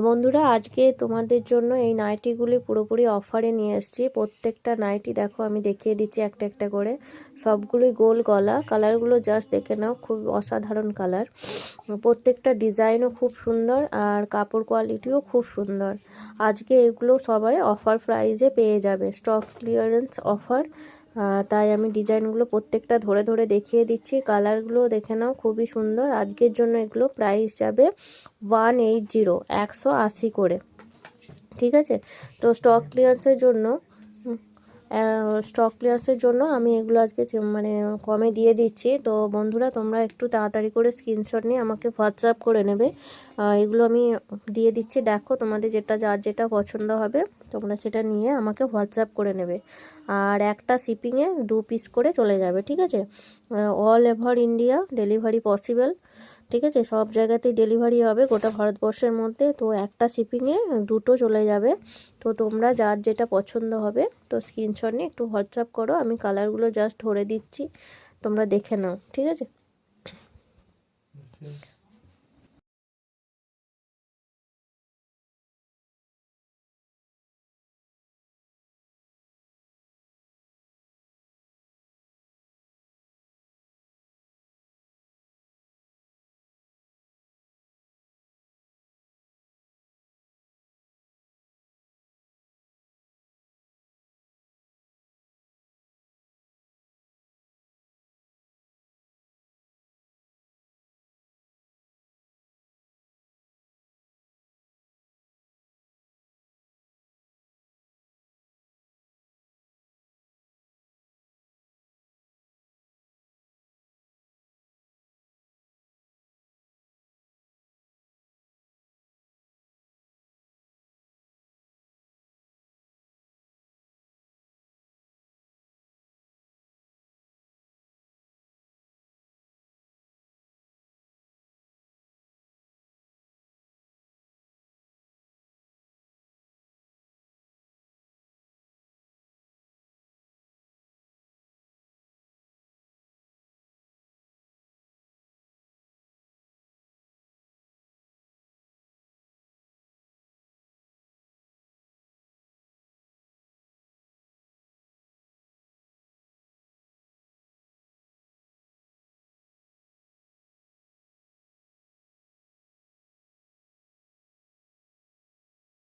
বন্ধুরা, আজকে তোমাদের জন্য এই নাইটিগুলি পুরোপুরি অফারে নিয়ে এসেছি। প্রত্যেকটা নাইটি দেখো, আমি দেখিয়ে দিচ্ছি একটা একটা করে। সবগুলোই গোল গলা, কালারগুলো জাস্ট দেখে নাও, খুব অসাধারণ কালার। প্রত্যেকটা ডিজাইনও খুব সুন্দর আর কাপড় কোয়ালিটিও খুব সুন্দর। আজকে এগুলো সবাই অফার প্রাইজে পেয়ে যাবে, স্টক ক্লিয়ারেন্স অফার। তাই আমি ডিজাইনগুলো প্রত্যেকটা ধরে ধরে দেখিয়ে দিচ্ছি। কালারগুলো দেখে নাও, খুবই সুন্দর। আজকের জন্য এগুলো প্রাইস যাবে 180, 180 করে, ঠিক আছে। তো স্টক ক্লিয়ারেন্সের জন্য আমি এগুলো আজকে মানে কমে দিয়ে দিচ্ছি। তো বন্ধুরা, তোমরা একটু তাড়াতাড়ি করে স্ক্রিনশট নিয়ে আমাকে হোয়াটসঅ্যাপ করে নেবে। এগুলো আমি দিয়ে দিচ্ছি, দেখো তোমাদের যার যেটা পছন্দ হবে তোমরা সেটা নিয়ে আমাকে হোয়াটসঅ্যাপ করে নেবে। আর একটা শিপিংয়ে 2 পিস করে চলে যাবে, ঠিক আছে। All over India delivery possible, ঠিক আছে। সব জায়গাতেই ডেলিভারি হবে গোটা ভারতবর্ষের মধ্যে। তো একটা শিপিংয়ে 2টো চলে যাবে। তো তোমরা যার যেটা পছন্দ হবে তো স্ক্রিনশট নিয়ে একটু হোয়াটসঅ্যাপ করো। আমি কালারগুলো জাস্ট ধরে দিচ্ছি, তোমরা দেখে নাও, ঠিক আছে।